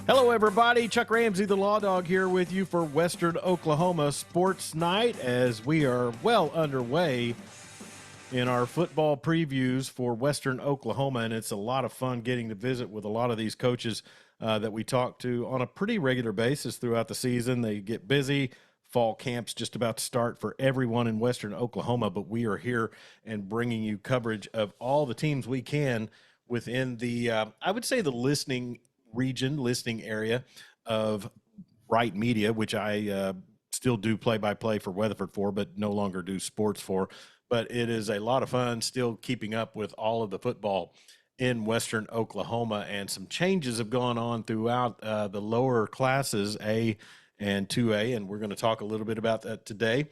Hello, everybody. Chuck Ramsey, the Lawdog, here with you for Western Oklahoma Sports Night as we are well underway in our football previews for Western Oklahoma. And it's a lot of fun getting to visit with a lot of these coaches that we talk to on a pretty regular basis throughout the season. They get busy. Fall camp's just about to start for everyone in Western Oklahoma, but we are here and bringing you coverage of all the teams we can within the, I would say, the listening area of Right Media, which I still do play-by-play for Weatherford for, but no longer do sports for. But it is a lot of fun still keeping up with all of the football in Western Oklahoma, and some changes have gone on throughout the lower classes, A and 2A, and we're going to talk a little bit about that today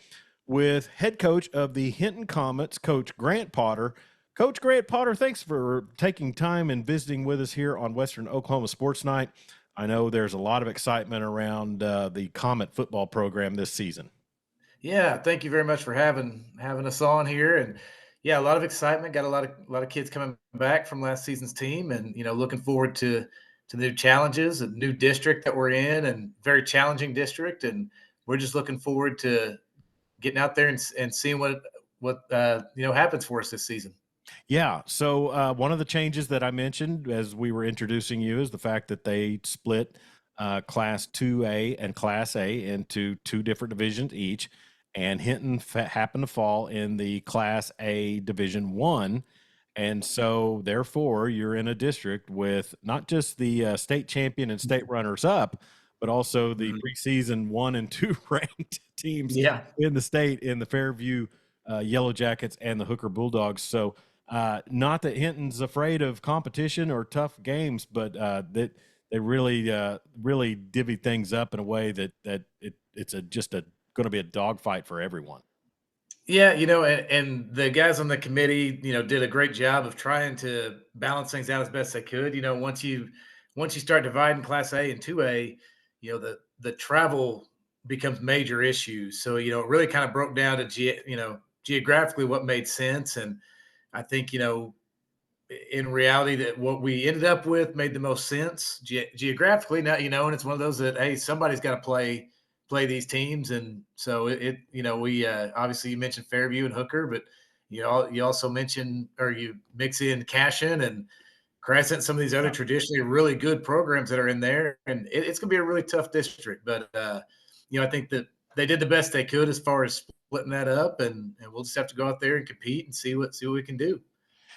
with head coach of the Hinton Comets, Coach Grant Potter. Coach Grant Potter, thanks for taking time and visiting with us here on Western Oklahoma Sports Night. I know there's a lot of excitement around the Comet football program this season. Yeah, thank you very much for having us on here, and yeah, a lot of excitement. Got a lot of kids coming back from last season's team, and looking forward to the new challenges, a new district that we're in, and very challenging district, and we're just looking forward to getting out there and seeing what happens for us this season. Yeah, so one of the changes that I mentioned as we were introducing you is the fact that they split Class 2A and Class A into two different divisions each, and Hinton happened to fall in the Class A Division 1. And so, therefore, you're in a district with not just the state champion and state runners up, but also the Mhm. preseason 1 and 2 ranked teams Yeah. in the state in the Fairview Yellow Jackets and the Hooker Bulldogs. So, not that Hinton's afraid of competition or tough games, but that they really divvy things up in a way that it's just going to be a dogfight for everyone. Yeah, and the guys on the committee, did a great job of trying to balance things out as best they could. Once you start dividing Class A and 2A, the travel becomes major issues. So, it really kind of broke down to geographically what made sense. And I think, in reality, that what we ended up with made the most sense geographically. Now, and it's one of those that, hey, somebody's got to play these teams, and so we obviously, you mentioned Fairview and Hooker, but you also mentioned, or you mix in Cashin and Crescent, some of these other traditionally really good programs that are in there, and it's going to be a really tough district. But I think that they did the best they could as far as splitting that up, and we'll just have to go out there and compete and see what we can do.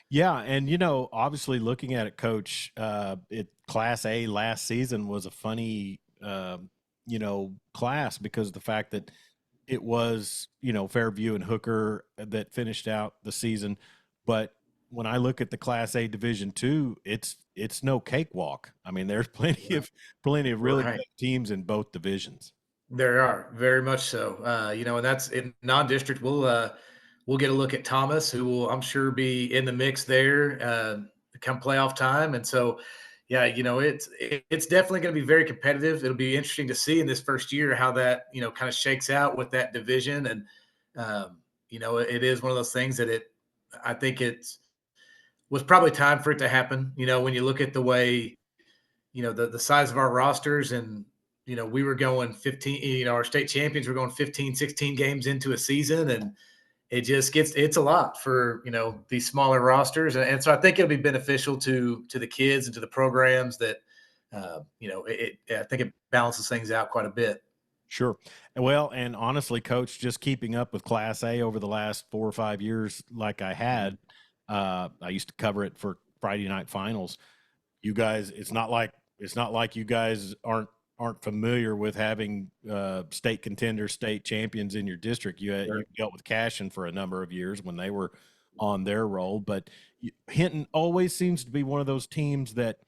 Yeah, and obviously looking at it, Coach, it Class A last season was a funny, class because of the fact that it was, Fairview and Hooker that finished out the season. But when I look at the Class A Division 2, it's no cakewalk. I mean, there's plenty of really Right. good teams in both divisions. There are, very much so. And that's in non-district. We'll get a look at Thomas, who will, I'm sure, be in the mix there come playoff time. And so, yeah, it's definitely going to be very competitive. It'll be interesting to see in this first year how that kind of shakes out with that division. And it is one of those things that I think it's was probably time for it to happen. When you look at the way the size of our rosters, and we were going 15, our state champions were going 15, 16 games into a season, and it's a lot for these smaller rosters. And so I think it'll be beneficial to the kids and to the programs that I think it balances things out quite a bit. Sure. Well, and honestly, Coach, just keeping up with Class A over the last 4 or 5 years, like I had, I used to cover it for Friday night finals. You guys, it's not like you guys aren't familiar with having state contenders, state champions in your district. You dealt with Cashin for a number of years when they were on their roll, but Hinton always seems to be one of those teams that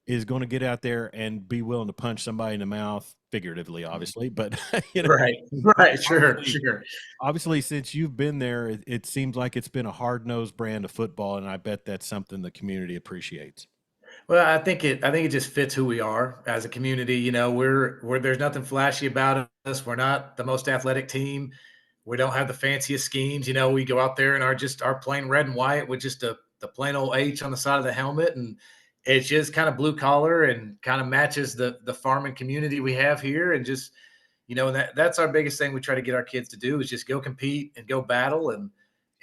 is going to get out there and be willing to punch somebody in the mouth, figuratively, obviously, but Right, right, sure, obviously, sure. obviously, since you've been there, it seems like it's been a hard-nosed brand of football, and I bet that's something the community appreciates. Well, I think it just fits who we are as a community. We're there's nothing flashy about us. We're not the most athletic team. We don't have the fanciest schemes. We go out there and our plain red and white with just the plain old H on the side of the helmet, and it's just kind of blue collar and kind of matches the farming community we have here. And just, that's our biggest thing we try to get our kids to do is just go compete and go battle. And,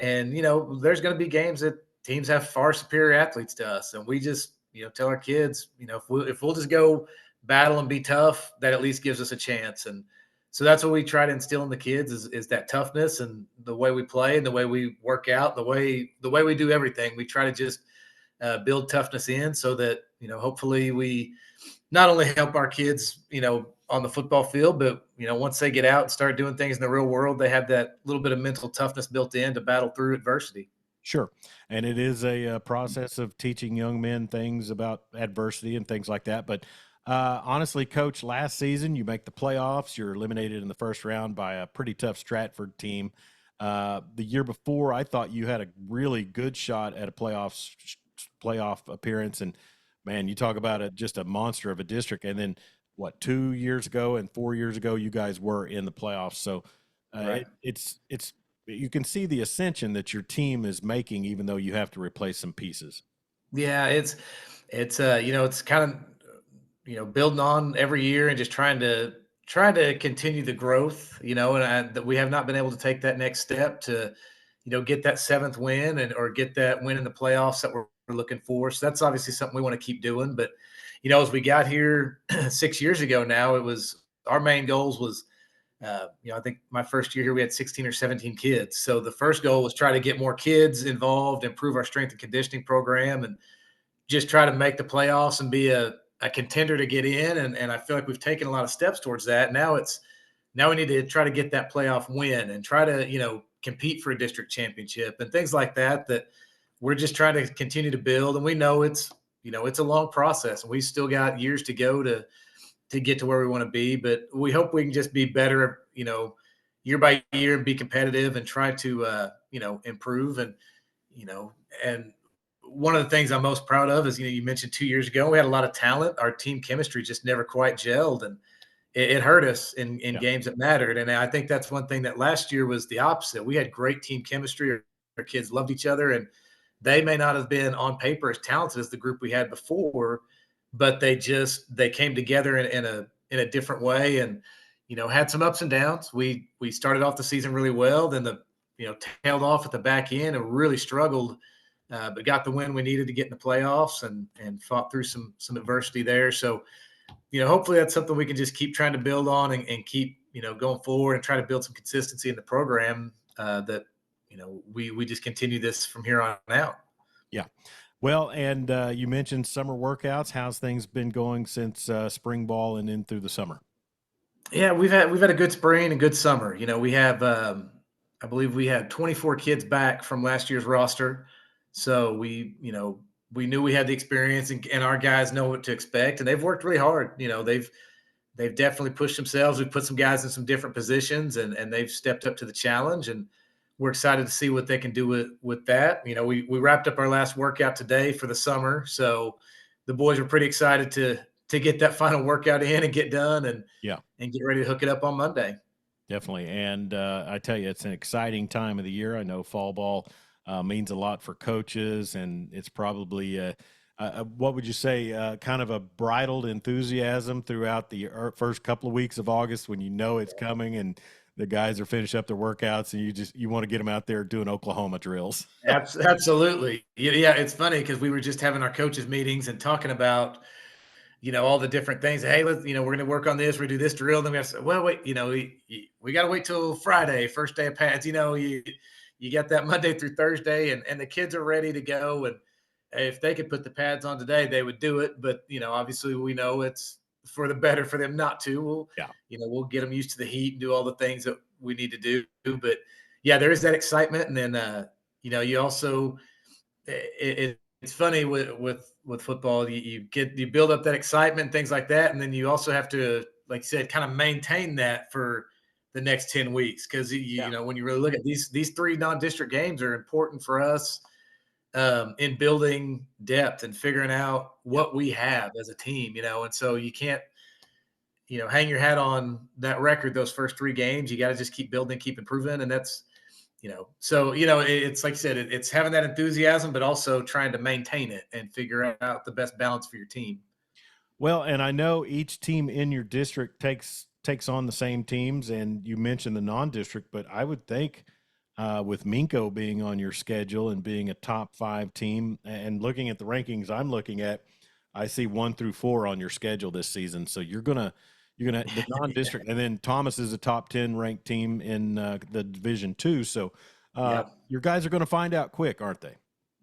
there's going to be games that teams have far superior athletes to us. And we just, tell our kids, if we'll just go battle and be tough, that at least gives us a chance. And so that's what we try to instill in the kids is that toughness and the way we play and the way we work out, the way we do everything. We try to just build toughness in so that, hopefully we not only help our kids, on the football field, but, once they get out and start doing things in the real world, they have that little bit of mental toughness built in to battle through adversity. Sure. And it is a, process of teaching young men things about adversity and things like that. But honestly, Coach, last season you make the playoffs. You're eliminated in the first round by a pretty tough Stratford team. The year before, I thought you had a really good shot at a playoff appearance. And man, you talk about just a monster of a district. And then what, 2 years ago and 4 years ago, you guys were in the playoffs. So Right. it's you can see the ascension that your team is making, even though you have to replace some pieces. Yeah. It's kind of, building on every year and just trying to continue the growth, that we have not been able to take that next step to, get that seventh win or get that win in the playoffs that we're looking for. So that's obviously something we want to keep doing. But, as we got here 6 years ago now, it was our main goals was, I think my first year here we had 16 or 17 kids. So the first goal was try to get more kids involved, improve our strength and conditioning program, and just try to make the playoffs and be a contender to get in. And I feel like we've taken a lot of steps towards that. Now we need to try to get that playoff win and try to, compete for a district championship and things like that, that we're just trying to continue to build. And we know it's a long process and we still got years to go to get to where we want to be, but we hope we can just be better, year by year and be competitive and try to, improve. And, you know, and one of the things I'm most proud of is, you mentioned 2 years ago, we had a lot of talent. Our team chemistry just never quite gelled. And it hurt us in Yeah. games that mattered. And I think that's one thing that last year was the opposite. We had great team chemistry. Our kids loved each other, and they may not have been on paper as talented as the group we had before, but they came together in a different way, and had some ups and downs. We started off the season really well, then tailed off at the back end and really struggled, but got the win we needed to get in the playoffs and fought through some adversity there. So hopefully that's something we can just keep trying to build on and keep, going forward and try to build some consistency in the program, that, we just continue this from here on out. Yeah. Well, and you mentioned summer workouts. How's things been going since spring ball and in through the summer? Yeah, we've had a good spring and good summer. We have, I believe we had 24 kids back from last year's roster. So we knew we had the experience and our guys know what to expect and they've worked really hard. They've definitely pushed themselves. We've put some guys in some different positions and they've stepped up to the challenge, and we're excited to see what they can do with that. We wrapped up our last workout today for the summer. So the boys were pretty excited to get that final workout in and get done Yeah. and get ready to hook it up on Monday. Definitely. And I tell you, it's an exciting time of the year. I know fall ball means a lot for coaches, and it's probably, what would you say, kind of a bridled enthusiasm throughout the first couple of weeks of August when you know it's coming and the guys are finished up their workouts and you want to get them out there doing Oklahoma drills. Absolutely. Yeah, it's funny because we were just having our coaches meetings and talking about, all the different things. Hey, we're going to work on this. We do this drill. Then we have to say, well, wait, we got to wait till Friday, first day of pads. You got that Monday through Thursday, and the kids are ready to go. And if they could put the pads on today, they would do it. But obviously, we know it's for the better for them not to. Yeah. We'll get them used to the heat and do all the things that we need to do. But yeah, there is that excitement, and then you also it's funny with football. You build up that excitement, things like that, and then you also have to, like you said, kind of maintain that for the next 10 weeks because Yeah. when you really look at these three non-district games are important for us, in building depth and figuring out what we have as a team. And so you can't hang your hat on that record those first three games. You got to just keep building, keep improving, and So it's like you said, it's having that enthusiasm, but also trying to maintain it and figure out the best balance for your team. Well, and I know each team in your district takes on the same teams, and you mentioned the non-district, but I would think with Minko being on your schedule and being a top 5 team, and looking at the rankings I'm looking at, I see 1 through 4 on your schedule this season. So you're gonna the non-district, and then Thomas is a top 10 ranked team in the Division 2. So Yeah. your guys are going to find out quick, aren't they?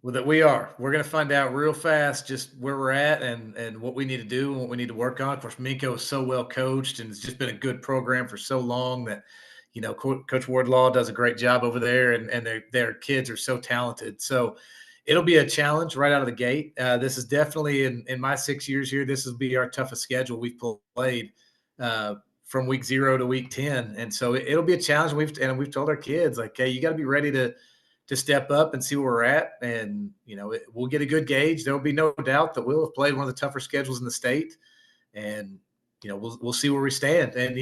Well, that we are. We're going to find out real fast just where we're at and what we need to do and what we need to work on. Of course, Minko is so well coached, and it's just been a good program for so long that, Coach Wardlaw does a great job over there, and their kids are so talented. So it'll be a challenge right out of the gate. This is definitely in my 6 years here, this will be our toughest schedule we've played from week 0 to week 10, and so it'll be a challenge. We've told our kids, like, hey, you got to be ready to step up and see where we're at. And, we'll get a good gauge. There will be no doubt that we'll have played one of the tougher schedules in the state. And, we'll see where we stand. And,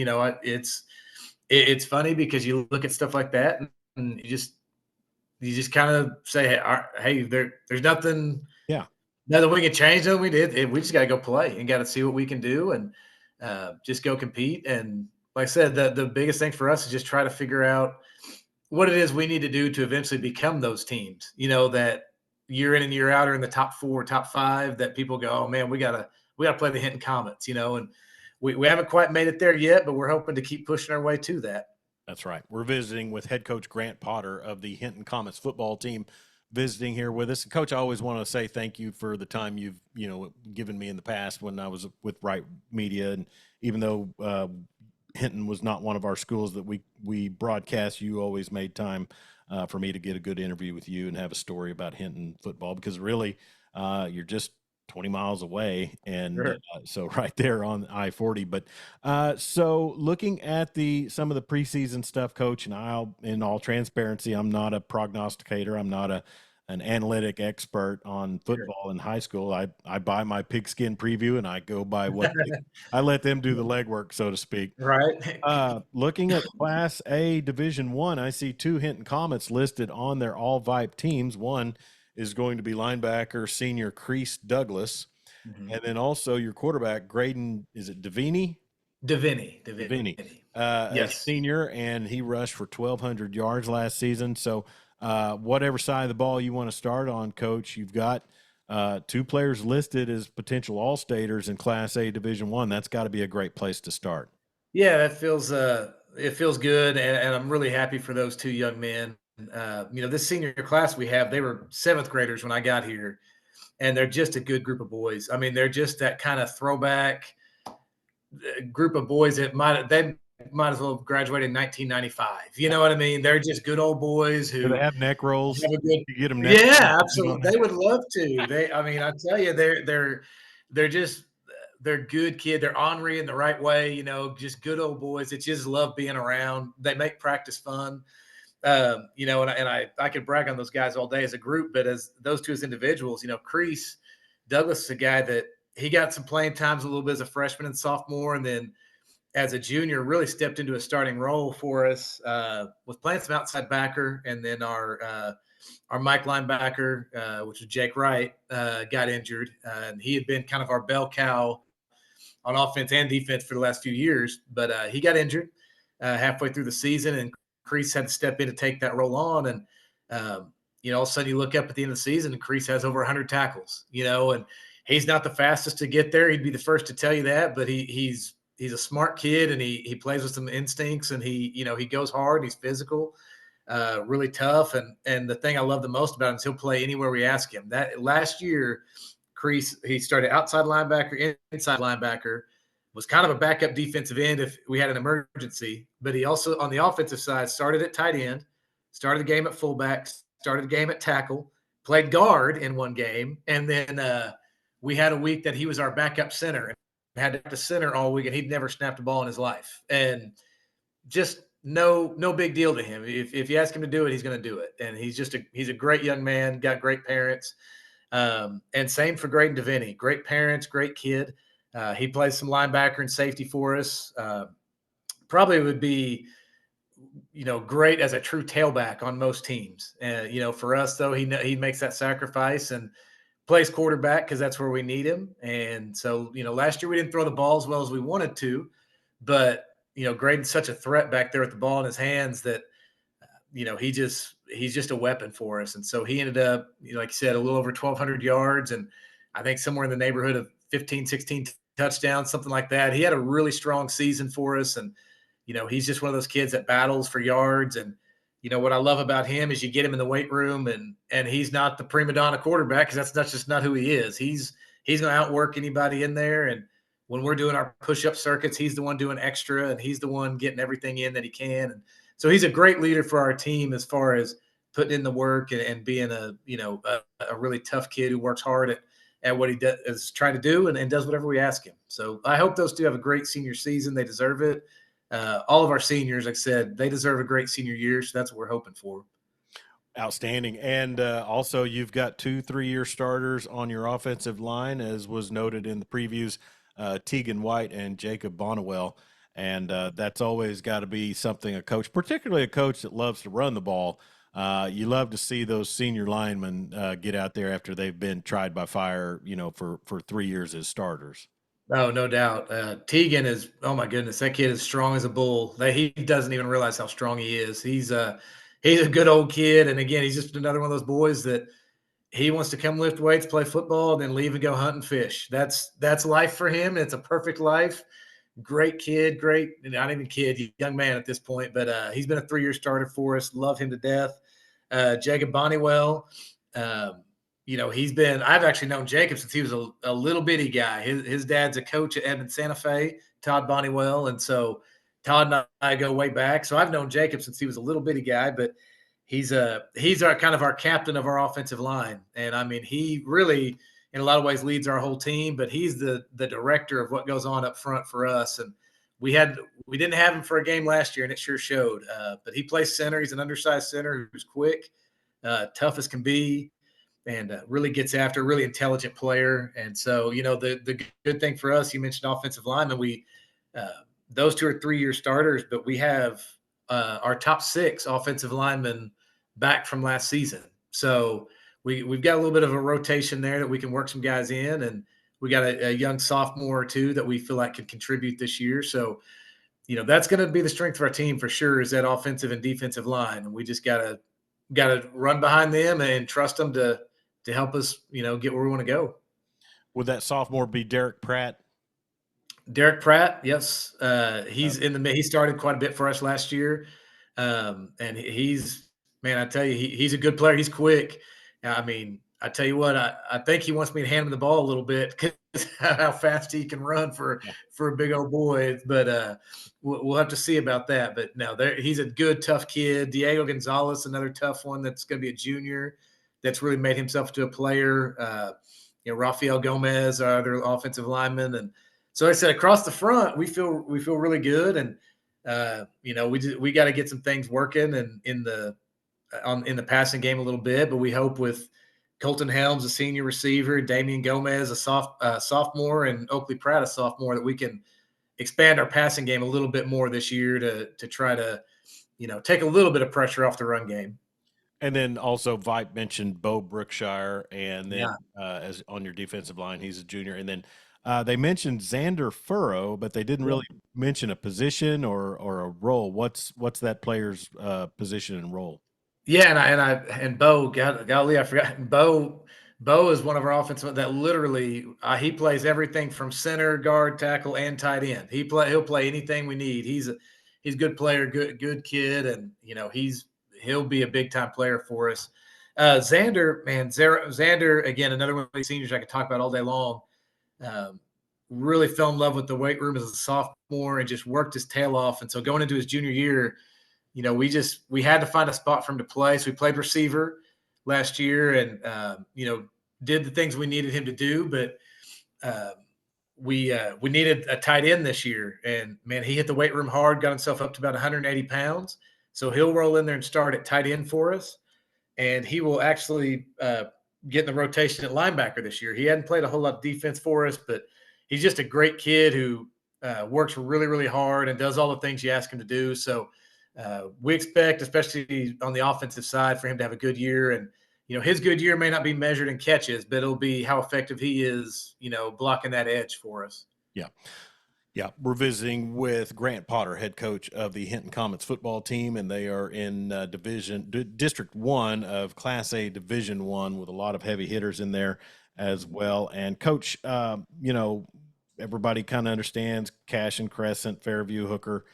it's funny because you look at stuff like that and you just kind of say, hey, there's nothing, Yeah. nothing we can change. Nothing we did. We just got to go play and got to see what we can do and just go compete. And like I said, the biggest thing for us is just try to figure out what it is we need to do to eventually become those teams, that year in and year out are in the top 4, top 5, that people go, oh man, we gotta play the Hinton Comets, and we haven't quite made it there yet, but we're hoping to keep pushing our way to that. That's right. We're visiting with head coach Grant Potter of the Hinton Comets football team, visiting here with us. And Coach, I always want to say thank you for the time you've given me in the past when I was with Right Media, and even though Hinton was not one of our schools that we broadcast, you always made time for me to get a good interview with you and have a story about Hinton football, because really you're just 20 miles away, and Sure. so right there on I-40. But so looking at some of the preseason stuff, Coach, and in all transparency, I'm not a prognosticator. I'm not an analytic expert on football in high school. I buy my pigskin preview and I go by I let them do the legwork, so to speak. Right. Looking at Class A Division 1, I see 2 Hinton Comets listed on their all-VIPE teams. One is going to be linebacker senior Crease Douglas, and then also your quarterback Graydon, is it Davini? Davini. A Yes. senior, and he rushed for 1,200 yards last season. So whatever side of the ball you want to start on, Coach, you've got 2 players listed as potential all-staters in Class A Division 1. That's got to be a great place to start. Yeah, that feels it feels good, and I'm really happy for those 2 young men. This senior class we have, they were 7th graders when I got here, and they're just a good group of boys. I mean, they're just that kind of throwback group of boys that they might as well have graduated in 1995. You know what I mean? They're just good old boys Do who they have neck rolls? have a good. You get them neck rolls Yeah, on absolutely. that? They would love to. I mean, I tell you, they're just they're good kid. They're ornery in the right way. Just good old boys that just love being around. They make practice fun. And I could brag on those guys all day as a group, but as those 2 as individuals, Crease Douglas is a guy that he got some playing times a little bit as a freshman and sophomore, and then as a junior really stepped into a starting role for us, was playing some outside backer, and then our Mike linebacker, which was Jake Wright, got injured, and he had been kind of our bell cow on offense and defense for the last few years, but he got injured halfway through the season, and Crease had to step in to take that role on. And, all of a sudden you look up at the end of the season and Crease has over 100 tackles, and he's not the fastest to get there. He'd be the first to tell you that, but he's a smart kid, and he plays with some instincts, and he goes hard, and he's physical, really tough. And the thing I love the most about him is he'll play anywhere we ask him. That last year, Crease, he started outside linebacker, inside linebacker, was kind of a backup defensive end if we had an emergency, but he also, on the offensive side, started at tight end, started the game at fullback, started the game at tackle, played guard in one game, and then we had a week that he was our backup center and had to center all week, and he'd never snapped a ball in his life. And just no big deal to him. If you ask him to do it, he's going to do it. And he's a great young man, got great parents. And same for Graydon Davini. Great parents, great kid. He plays some linebacker and safety for us. Probably would be great as a true tailback on most teams. For us though, he makes that sacrifice and plays quarterback because that's where we need him. And so, last year we didn't throw the ball as well as we wanted to, but Graydon's such a threat back there with the ball in his hands that he's just a weapon for us. And so he ended up, like you said, a little over 1,200 yards, and I think somewhere in the neighborhood of 15, 16 touchdowns, something like that. He had a really strong season for us, and he's just one of those kids that battles for yards. And what I love about him is you get him in the weight room, and he's not the prima donna quarterback because that's just not who he is. He's going to outwork anybody in there, and when we're doing our push-up circuits, he's the one doing extra, and he's the one getting everything in that he can. And so he's a great leader for our team as far as putting in the work and being a really tough kid who works hard at what he is trying to do and does whatever we ask him. So I hope those two have a great senior season. They deserve it. All of our seniors, like I said, they deserve a great senior year. So that's what we're hoping for. Outstanding. And also you've got 2 3-year starters on your offensive line, as was noted in the previews, Teagan White and Jacob Bonnewell. And that's always got to be something a coach, particularly a coach that loves to run the ball. You love to see those senior linemen get out there after they've been tried by fire, for 3 years as starters. Oh, no doubt. Teagan is, oh my goodness, that kid is strong as a bull. He doesn't even realize how strong he is. He's a good old kid. And again, he's just another one of those boys that he wants to come lift weights, play football, and then leave and go hunt and fish. That's life for him. It's a perfect life. Great kid, not even kid, young man at this point, but he's been a 3-year starter for us. Love him to death. Jacob Bonnewell, I've actually known Jacob since he was a little bitty guy. His dad's a coach at Edmond Santa Fe, Todd Bonnewell. And so Todd and I go way back. So I've known Jacob since he was a little bitty guy, but he's our kind of our captain of our offensive line. And I mean, he really, in a lot of ways, leads our whole team, but he's the director of what goes on up front for us. And we didn't have him for a game last year, and it sure showed. But he plays center. He's an undersized center who's quick, tough as can be, and really gets after, a really intelligent player. And so, the good thing for us, you mentioned offensive linemen. Those 2 or 3-year starters, but we have our top 6 offensive linemen back from last season. So we've got a little bit of a rotation there that we can work some guys in, and we got a young sophomore or 2 that we feel like can contribute this year. So, that's going to be the strength of our team for sure, is that offensive and defensive line. And we just got to run behind them and trust them to help us, get where we want to go. Would that sophomore be Derek Pratt? Derek Pratt, yes. He's he started quite a bit for us last year. And I tell you, he's a good player. He's quick. I mean, I tell you what, I think he wants me to hand him the ball a little bit because how fast he can run for a big old boy. But we'll have to see about that. But no, he's a good, tough kid. Diego Gonzalez, another tough one that's going to be a junior that's really made himself to a player. Rafael Gomez, our other offensive lineman. And so like I said, across the front, we feel really good. And, we got to get some things working and in the passing game a little bit, but we hope with Colton Helms, a senior receiver, Damian Gomez, a sophomore, and Oakley Pratt, a sophomore, that we can expand our passing game a little bit more this year to try to, take a little bit of pressure off the run game. And then also Vipe mentioned Bo Brookshire, and then as on your defensive line, he's a junior. And then they mentioned Xander Furrow, but they didn't really mention a position or a role. What's that player's position and role? Yeah, and Bo, golly, I forgot. Bo is one of our offensive that literally he plays everything from center, guard, tackle, and tight end. He'll play anything we need. He's a good player, good kid, and he'll be a big time player for us. Xander, man, Xander again, another one of these seniors I could talk about all day long. Really fell in love with the weight room as a sophomore and just worked his tail off. And so going into his junior year, we had to find a spot for him to play. So we played receiver last year and, did the things we needed him to do. But we needed a tight end this year. And, man, he hit the weight room hard, got himself up to about 180 pounds. So he'll roll in there and start at tight end for us. And he will actually get in the rotation at linebacker this year. He hadn't played a whole lot of defense for us, but he's just a great kid who works really, really hard and does all the things you ask him to do. So We expect, especially on the offensive side, for him to have a good year. And, his good year may not be measured in catches, but it'll be how effective he is, blocking that edge for us. Yeah. Yeah, we're visiting with Grant Potter, head coach of the Hinton Comets football team, and they are in District 1 of Class A Division 1 with a lot of heavy hitters in there as well. And Coach, everybody kind of understands Cash and Crescent, Fairview, Hooker.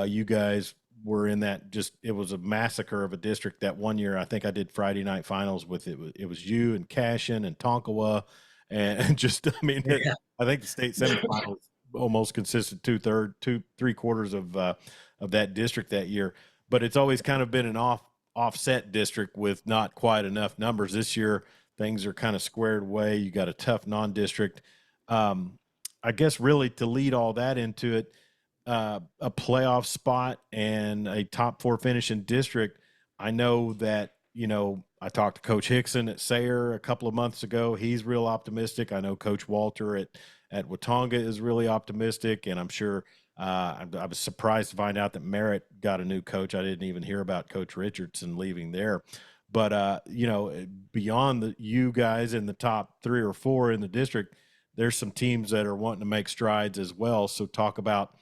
You guys were in that it was a massacre of a district that one year. I think I did Friday night finals with it. It was you and Cashin and Tonkawa, and just, Yeah. I think the state semifinals almost consisted three quarters of that district that year. But it's always kind of been an offset district with not quite enough numbers. This year, things are kind of squared away. You got a tough non-district. I guess really to lead all that into it, a playoff spot and a top 4 finish in district. I know that, I talked to Coach Hickson at Sayre a couple of months ago. He's real optimistic. I know Coach Walter at Watonga is really optimistic, and I'm sure I was surprised to find out that Merritt got a new coach. I didn't even hear about Coach Richardson leaving there. But, beyond you guys in the top 3 or 4 in the district, there's some teams that are wanting to make strides as well. So talk about,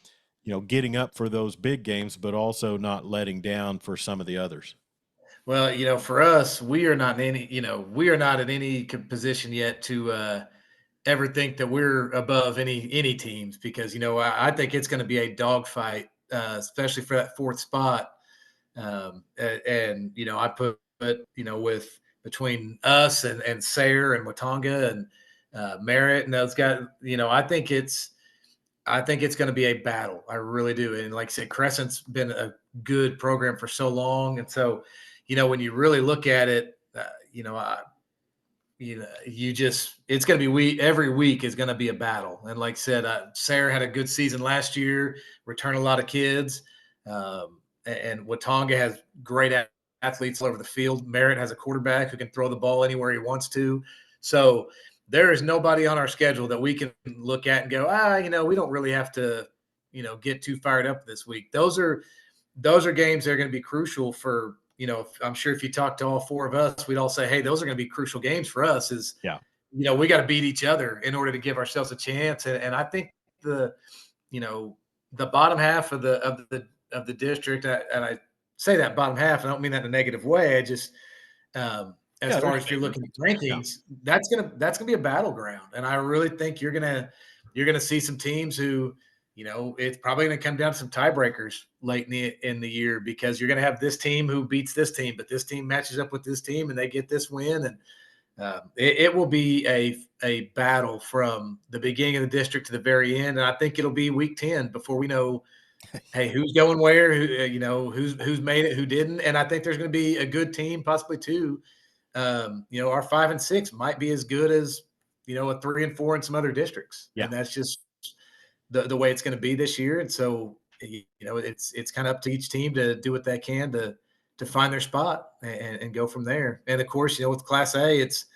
getting up for those big games, but also not letting down for some of the others. Well, for us, we are not in any position yet to ever think that we're above any teams, because I think it's going to be a dogfight, especially for that 4th spot. And I put with between us and Sayre and Watonga and Merritt and those guys, I think it's going to be a battle. I really do. And like I said, Crescent's been a good program for so long, and so when you really look at it, it's going to be every week is going to be a battle. And like I said, Sayre had a good season last year, returned a lot of kids, and Watonga has great athletes all over the field. Merritt has a quarterback who can throw the ball anywhere he wants to. So there is nobody on our schedule that we can look at and go, we don't really have to, get too fired up this week. Those are games that are going to be crucial for, I'm sure if you talk to all 4 of us, we'd all say, hey, those are going to be crucial games for us. We got to beat each other in order to give ourselves a chance. And I think the bottom half of the district, and I say that bottom half, I don't mean that in a negative way. I just, as far as if you're looking at rankings, that's gonna be a battleground, and I really think you're gonna see some teams who, it's probably gonna come down to some tiebreakers late in the year, because you're gonna have this team who beats this team, but this team matches up with this team and they get this win, and it will be a battle from the beginning of the district to the very end. And I think it'll be week 10 before we know, hey, who's going where, who's made it, who didn't. And I think there's going to be a good team, possibly 2. Our 5 and 6 might be as good as, a 3 and 4 in some other districts. Yeah. And that's just the way it's going to be this year. And so, it's kind of up to each team to do what they can to find their spot and go from there. And of course, with Class A, it's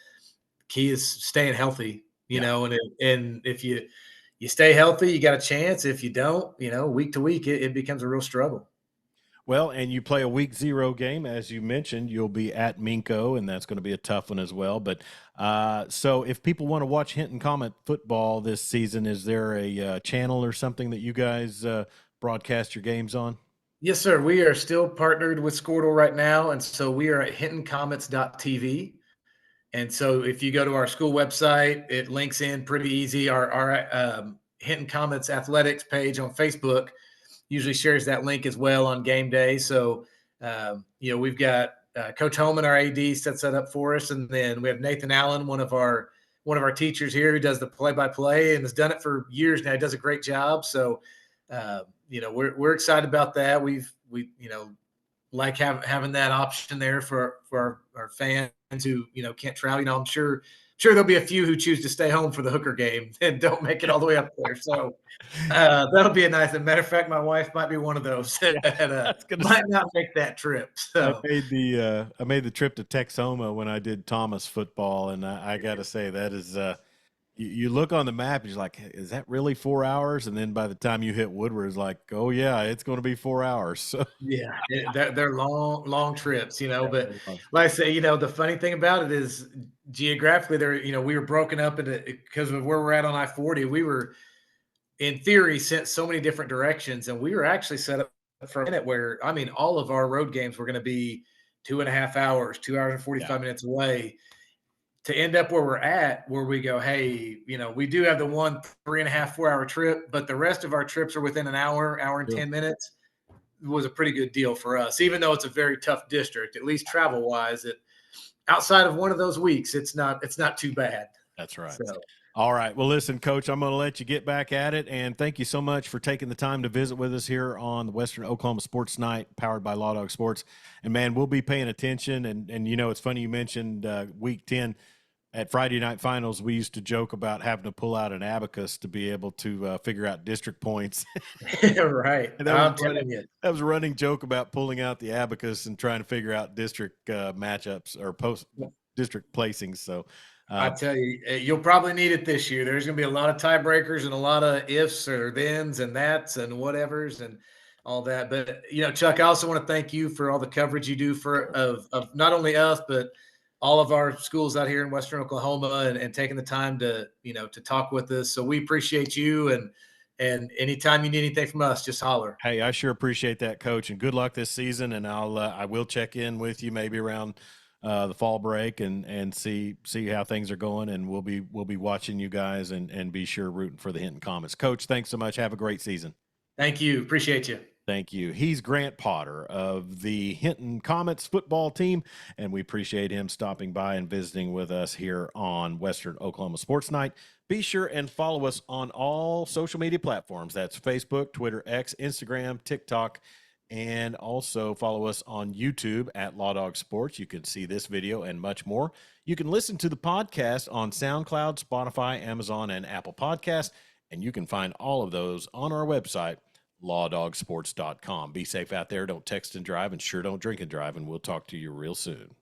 key is staying healthy, and if you stay healthy, you got a chance. If you don't, week to week, it becomes a real struggle. Well, and you play a week 0 game, as you mentioned. You'll be at Minco, and that's going to be a tough one as well. But so if people want to watch Hinton Comet football this season, is there a channel or something that you guys broadcast your games on? Yes, sir. We are still partnered with Squirtle right now, and so we are at hintoncomets.tv. And so if you go to our school website, it links in pretty easy. Our Hinton Comets athletics page on Facebook usually shares that link as well on game day. So, we've got Coach Holman, our AD, sets that up for us. And then we have Nathan Allen, one of our teachers here, who does the play-by-play and has done it for years now. He does a great job. So, we're excited about that. We like having that option there for our fans who, can't travel. I'm sure there'll be a few who choose to stay home for the Hooker game and don't make it all the way up there. So that'll be a nice. As a matter of fact, my wife might be one of those that might not make that trip. So I made the trip to Texoma when I did Thomas football, and I got to say that is You look on the map, you're like, is that really 4 hours? And then by the time you hit Woodward, it's like, oh yeah, it's going to be 4 hours. So Yeah, they're long trips, but like I say, the funny thing about it is geographically we were broken up into because of where we're at on I-40. We were in theory sent so many different directions, and we were actually set up for a minute where, I mean, all of our road games were going to be 2.5 hours, 2 hours and 45 minutes away, to end up where we're at, where we go, hey, we do have the one 3.5, 4 hour trip, but the rest of our trips are within an hour and Sure. 10 minutes. Was a pretty good deal for us, even though it's a very tough district, at least travel wise. It outside of one of those weeks, it's not too bad. That's right. So All right. Well, listen, Coach, I'm going to let you get back at it. And thank you so much for taking the time to visit with us here on the Western Oklahoma Sports Night, powered by Lawdog Sports. And, man, we'll be paying attention. And it's funny you mentioned Week 10. At Friday Night Finals, we used to joke about having to pull out an abacus to be able to figure out district points. right. I'm telling you. That was a running joke about pulling out the abacus and trying to figure out district matchups or post-district placings. So I tell you, you'll probably need it this year. There's going to be a lot of tiebreakers and a lot of ifs or thens and that's and whatevers and all that. But Chuck, I also want to thank you for all the coverage you do of not only us but all of our schools out here in Western Oklahoma and taking the time to to talk with us. So we appreciate you, and anytime you need anything from us, just holler. Hey, I sure appreciate that, Coach, and good luck this season. And I will check in with you maybe around the fall break and see how things are going, and we'll be watching you guys and be sure rooting for the Hinton Comets. Coach, thanks so much. Have a great season. Thank you. Appreciate you. Thank you. He's Grant Potter of the Hinton Comets football team, and we appreciate him stopping by and visiting with us here on Western Oklahoma Sports Night. Be sure and follow us on all social media platforms. That's Facebook, Twitter, X, Instagram, TikTok, and also follow us on YouTube at Lawdog Sports. You can see this video and much more. You can listen to the podcast on SoundCloud, Spotify, Amazon, and Apple Podcasts, and you can find all of those on our website, lawdogsports.com. Be safe out there. Don't text and drive, and sure don't drink and drive, and we'll talk to you real soon.